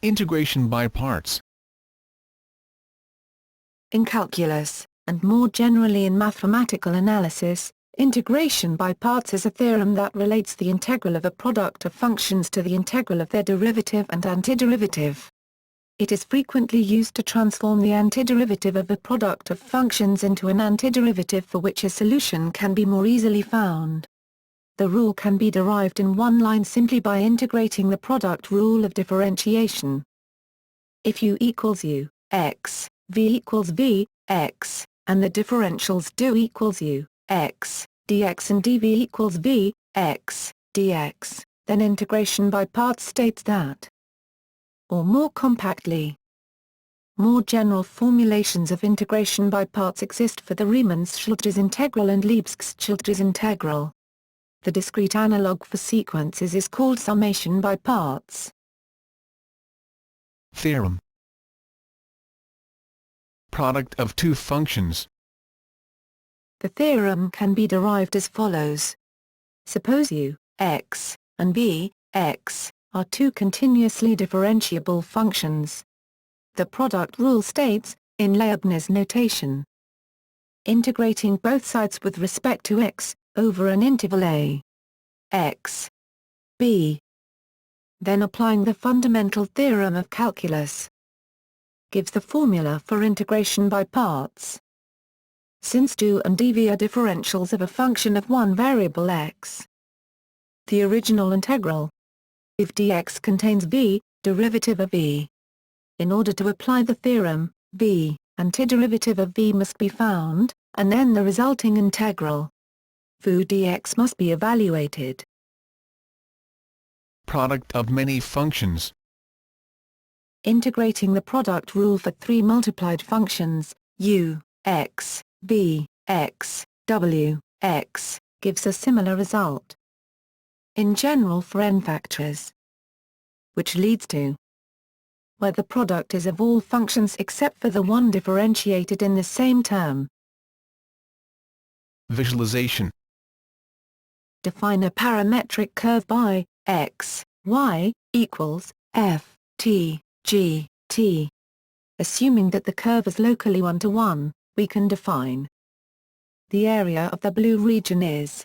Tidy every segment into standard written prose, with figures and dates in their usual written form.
Integration by parts. In calculus, and more generally in mathematical analysis, integration by parts is a theorem that relates the integral of a product of functions to the integral of their derivative and antiderivative. It is frequently used to transform the antiderivative of a product of functions into an antiderivative for which a solution can be more easily found. The rule can be derived in one line simply by integrating the product rule of differentiation. If u equals u, x, v equals v, x, and the differentials do equals u, x, dx and dv equals v, x, dx, then integration by parts states that. Or more compactly, more general formulations of integration by parts exist for the Riemann-Schultes integral and Lebesgue-Schultes integral. The discrete analog for sequences is called summation by parts. Theorem. Product of two functions. The theorem can be derived as follows. Suppose u, x, and v, x, are two continuously differentiable functions. The product rule states, in Leibniz notation, integrating both sides with respect to x, over an interval a, x, b. Then applying the fundamental theorem of calculus, gives the formula for integration by parts. Since du and dv are differentials of a function of one variable x, the original integral, if dx contains v, derivative of v. In order to apply the theorem, v, antiderivative of v must be found, and then the resulting integral, v dx must be evaluated. Product of many functions. Integrating the product rule for three multiplied functions, u, x, v, x, w, x, gives a similar result. In general for n factors. Which leads to where the product is of all functions except for the one differentiated in the same term. Visualization. Define a parametric curve by x, y, equals, f, t, g, t. Assuming that the curve is locally 1 to 1, we can define the area of the blue region is.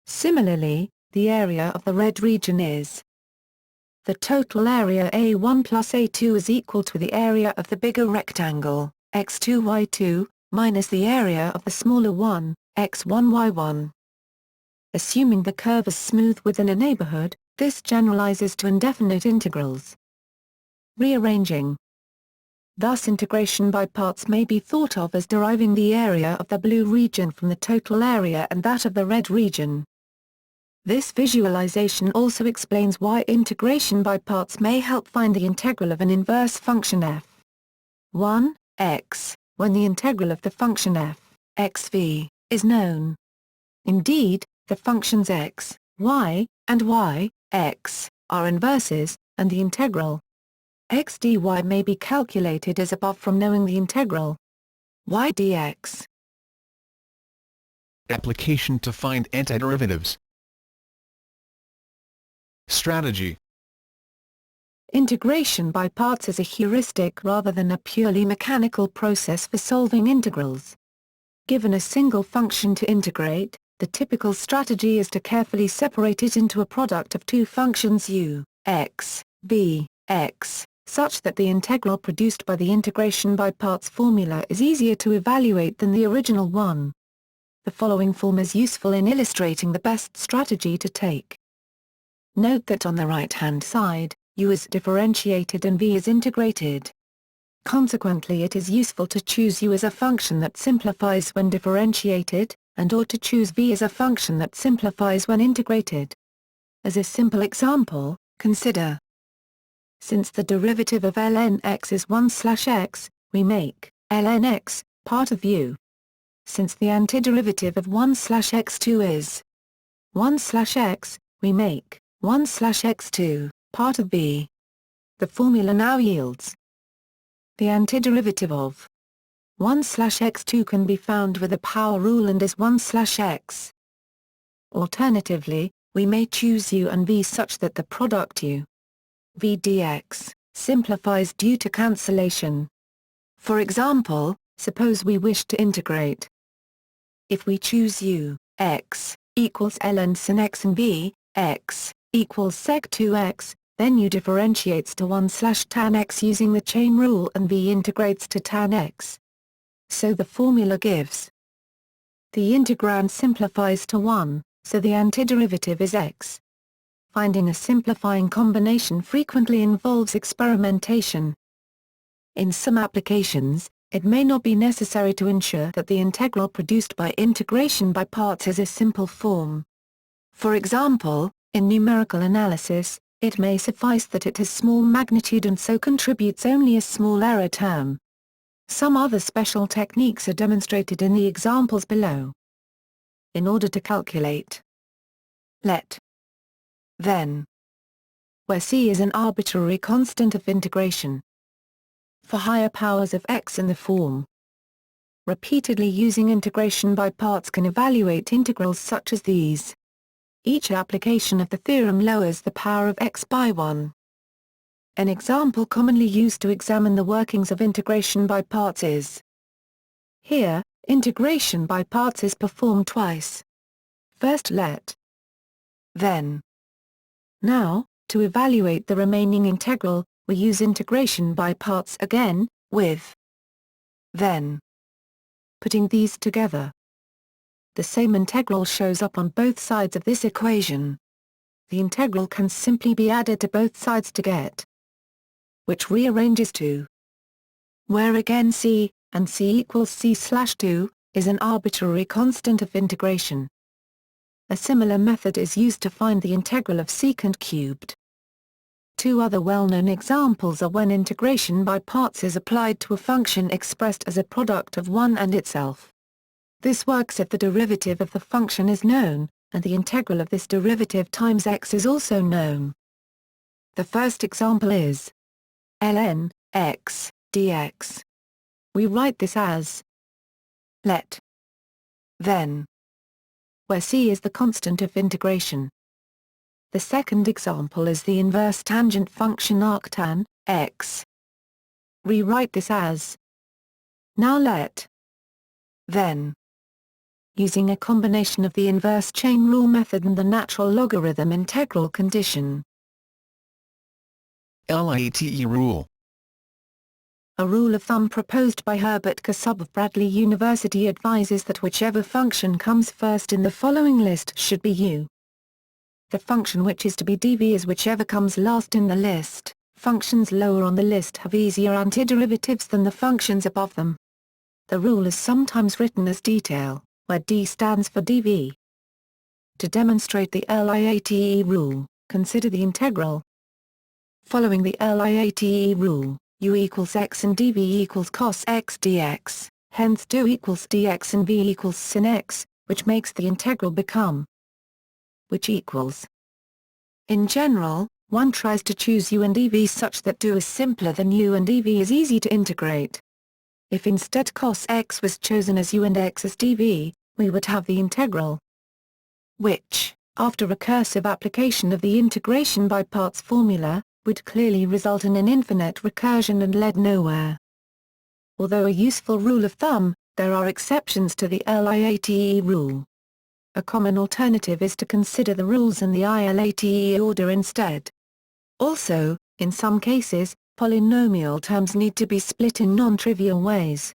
Similarly, the area of the red region is. The total area A1 plus A2 is equal to the area of the bigger rectangle, x2 y2, minus the area of the smaller one, x1 y1. Assuming the curve is smooth within a neighborhood, this generalizes to indefinite integrals. Rearranging. Thus integration by parts may be thought of as deriving the area of the blue region from the total area and that of the red region. This visualization also explains why integration by parts may help find the integral of an inverse function f. 1, x, when the integral of the function f, xv, is known. Indeed, the functions x, y, and y, x, are inverses, and the integral x dy may be calculated as above from knowing the integral y dx. Application to find antiderivatives. Strategy. Integration by parts is a heuristic rather than a purely mechanical process for solving integrals. Given a single function to integrate, the typical strategy is to carefully separate it into a product of two functions u, x, v, x, such that the integral produced by the integration by parts formula is easier to evaluate than the original one. The following form is useful in illustrating the best strategy to take. Note that on the right-hand side, u is differentiated and v is integrated. Consequently, it is useful to choose u as a function that simplifies when differentiated, and or to choose v as a function that simplifies when integrated. As a simple example, consider. Since the derivative of ln x is 1/x, we make ln x part of u. Since the antiderivative of 1/x2 is 1/x, we make 1/x2 part of v. The formula now yields the antiderivative of 1/x2 can be found with the power rule and is 1/x. Alternatively, we may choose u and v such that the product u v dx simplifies due to cancellation. For example, suppose we wish to integrate. If we choose u, x, equals ln sin x and b, x, equals sec 2x, then u differentiates to 1/tan x using the chain rule and v integrates to tan x. So the formula gives. The integrand simplifies to 1, so the antiderivative is x. Finding a simplifying combination frequently involves experimentation. In some applications, it may not be necessary to ensure that the integral produced by integration by parts is a simple form. For example, in numerical analysis, it may suffice that it has small magnitude and so contributes only a small error term. Some other special techniques are demonstrated in the examples below. In order to calculate, let then, where c is an arbitrary constant of integration, for higher powers of x in the form. Repeatedly using integration by parts can evaluate integrals such as these. Each application of the theorem lowers the power of x by 1. An example commonly used to examine the workings of integration by parts is. Here, integration by parts is performed twice. First let, then. Now, to evaluate the remaining integral, we use integration by parts again, with then. Putting these together, the same integral shows up on both sides of this equation. The integral can simply be added to both sides to get, which rearranges to, where again c, and c equals c/2, is an arbitrary constant of integration. A similar method is used to find the integral of secant cubed. Two other well-known examples are when integration by parts is applied to a function expressed as a product of 1 and itself. This works if the derivative of the function is known, and the integral of this derivative times x is also known. The first example is ln x dx. We write this as let then, where c is the constant of integration. The second example is the inverse tangent function arctan x. Rewrite this as now let then. Using a combination of the inverse chain rule method and the natural logarithm integral condition. LATE rule. A rule of thumb proposed by Herbert Kasub of Bradley University advises that whichever function comes first in the following list should be u. The function which is to be dv is whichever comes last in the list. Functions lower on the list have easier antiderivatives than the functions above them. The rule is sometimes written as detail, where d stands for dv. To demonstrate the LATE rule, consider the integral. Following the LATE rule, u equals x and dv equals cos x dx, hence do equals dx and v equals sin x, which makes the integral become which equals. In general, one tries to choose u and dv such that do is simpler than u and dv is easy to integrate. If instead cos x was chosen as u and x as dv, we would have the integral, which, after recursive application of the integration by parts formula, would clearly result in an infinite recursion and lead nowhere. Although a useful rule of thumb, there are exceptions to the LATE rule. A common alternative is to consider the rules in the ILATE order instead. Also, in some cases, polynomial terms need to be split in non-trivial ways.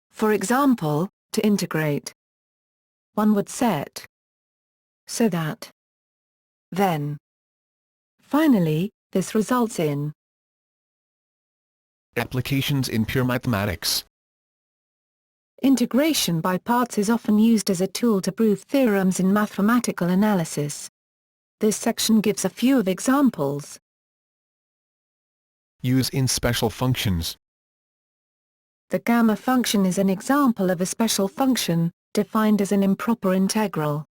For example, to integrate, one would set so that then. Finally, this results in Applications in pure mathematics. integration by parts is often used as a tool to prove theorems in mathematical analysis. This section gives a few of examples. Use in special functions. The gamma function is an example of a special function, defined as an improper integral.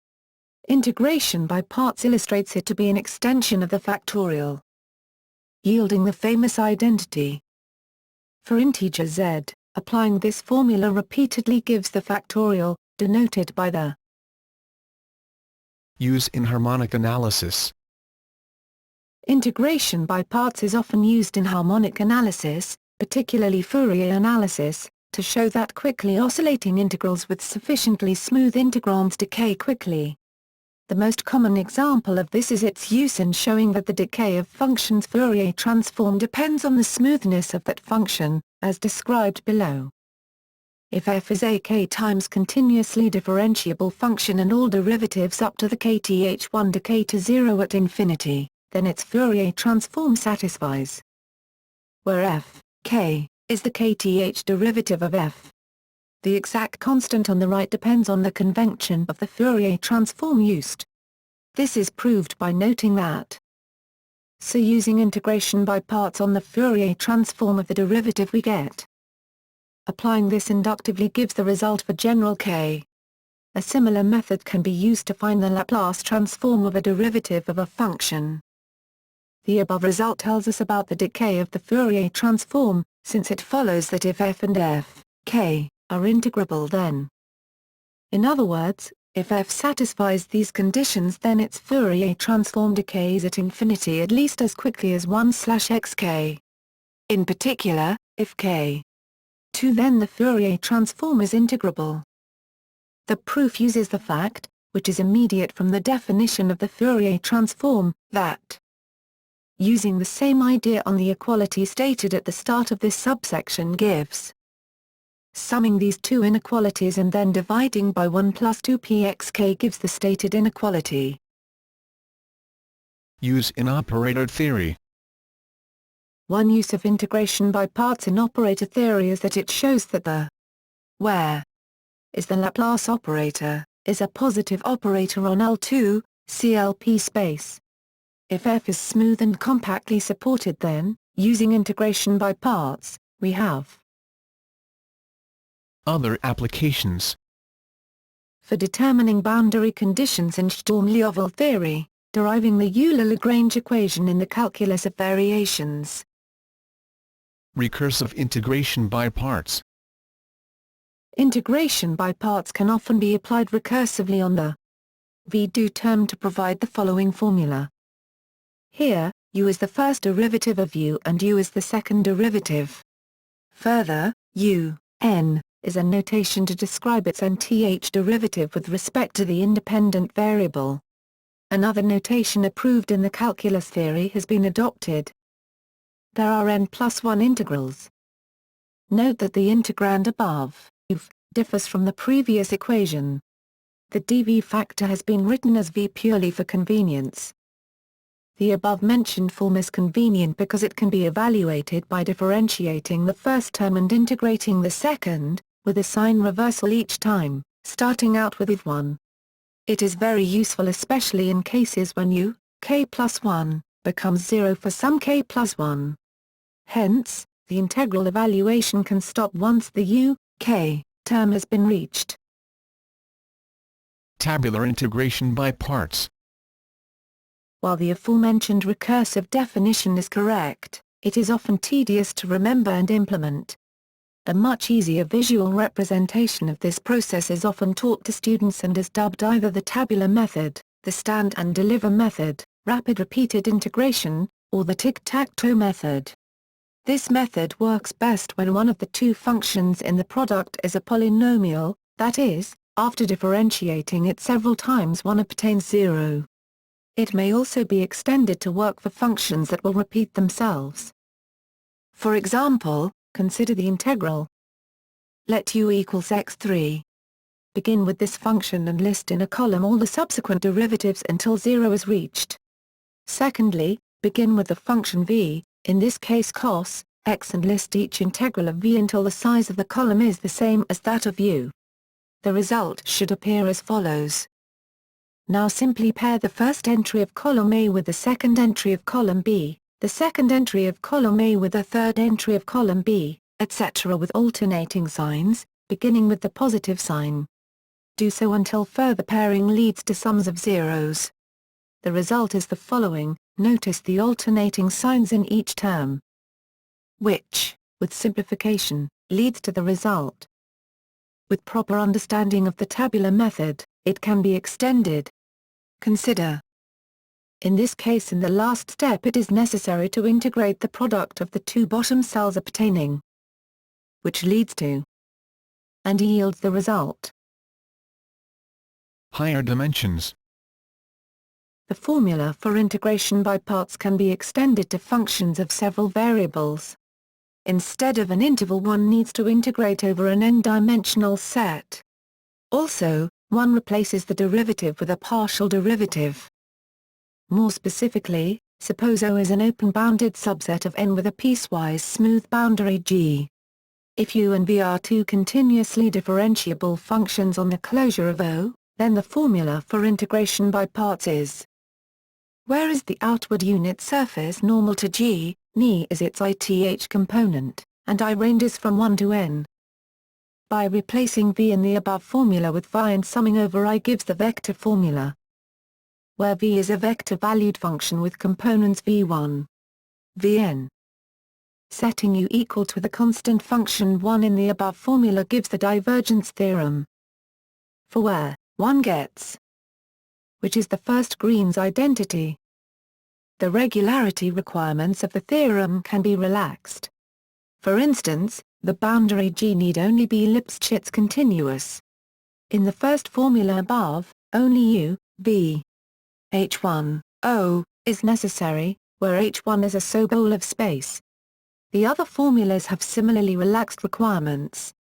Integration by parts illustrates it to be an extension of the factorial, yielding the famous identity. For integer z, applying this formula repeatedly gives the factorial, denoted by the. Use in harmonic analysis. Integration by parts is often used in harmonic analysis, particularly Fourier analysis, to show that quickly oscillating integrals with sufficiently smooth integrands decay quickly. The most common example of this is its use in showing that the decay of function's Fourier transform depends on the smoothness of that function, as described below. If f is a k times continuously differentiable function and all derivatives up to the kth1 decay to 0 at infinity, then its Fourier transform satisfies. Where f, k, is the kth derivative of f. The exact constant on the right depends on the convention of the Fourier transform used. This is proved by noting that. So using integration by parts on the Fourier transform of the derivative we get. Applying this inductively gives the result for general k. A similar method can be used to find the Laplace transform of a derivative of a function. The above result tells us about the decay of the Fourier transform, since it follows that if f and f, k, are integrable then. In other words, if f satisfies these conditions then its Fourier transform decays at infinity at least as quickly as 1/xk. In particular, if k 2 then the Fourier transform is integrable. The proof uses the fact, which is immediate from the definition of the Fourier transform, that using the same idea on the equality stated at the start of this subsection gives. Summing these two inequalities and then dividing by 1 plus 2pxk gives the stated inequality. Use in operator theory. One use of integration by parts in operator theory is that it shows that the where is the Laplace operator, is a positive operator on L2, CLP space. If f is smooth and compactly supported then, using integration by parts, we have Other applications. for determining boundary conditions in Sturm-Liouville theory, deriving the Euler-Lagrange equation in the calculus of variations. Recursive integration by parts. Integration by parts can often be applied recursively on the v-do term to provide the following formula. Here, u is the first derivative of u and u is the second derivative. Further, u, n, is a notation to describe its nth derivative with respect to the independent variable. Another notation approved in the calculus theory has been adopted. There are n+1 integrals. Note that the integrand above, u, differs from the previous equation. The dv factor has been written as v purely for convenience. The above-mentioned form is convenient because it can be evaluated by differentiating the first term and integrating the second, with a sign reversal each time, starting out with if1. It is very useful especially in cases when u, k plus 1, becomes 0 for some k plus 1. Hence, the integral evaluation can stop once the u, k, term has been reached. Tabular integration by parts. While the aforementioned recursive definition is correct, it is often tedious to remember and implement. A much easier visual representation of this process is often taught to students and is dubbed either the tabular method, the stand and deliver method, rapid repeated integration, or the tic-tac-toe method. This method works best when one of the two functions in the product is a polynomial, that is, after differentiating it several times one obtains 0. It may also be extended to work for functions that will repeat themselves. For example, consider the integral. Let u equals x3. Begin with this function and list in a column all the subsequent derivatives until 0 is reached. Secondly, begin with the function v, in this case cos, x and list each integral of v until the size of the column is the same as that of u. The result should appear as follows. Now simply pair the first entry of column A with the second entry of column B, the second entry of column A with the third entry of column B, etc. with alternating signs, beginning with the positive sign. Do so until further pairing leads to sums of zeros. The result is the following. Notice the alternating signs in each term, which, with simplification, leads to the result. With proper understanding of the tabular method, it can be extended. Consider In this case, in the last step, it is necessary to integrate the product of the two bottom cells obtaining, which leads to and yields the result. Higher dimensions. The formula for integration by parts can be extended to functions of several variables. Instead of an interval, one needs to integrate over an n-dimensional set. Also, one replaces the derivative with a partial derivative. More specifically, suppose O is an open-bounded subset of N with a piecewise smooth boundary G. If U and V are two continuously differentiable functions on the closure of O, then the formula for integration by parts is: where is the outward unit surface normal to G, Ni is its ith component, and I ranges from 1 to n. By replacing V in the above formula with phi and summing over I gives the vector formula, where V is a vector-valued function with components V1, Vn. Setting U equal to the constant function 1 in the above formula gives the divergence theorem. For where 1 gets, which is the first Green's identity, the regularity requirements of the theorem can be relaxed. For instance, the boundary G need only be Lipschitz continuous. In the first formula above, only U, V, H1, O, is necessary, where H1 is a Sobolev space. The other formulas have similarly relaxed requirements.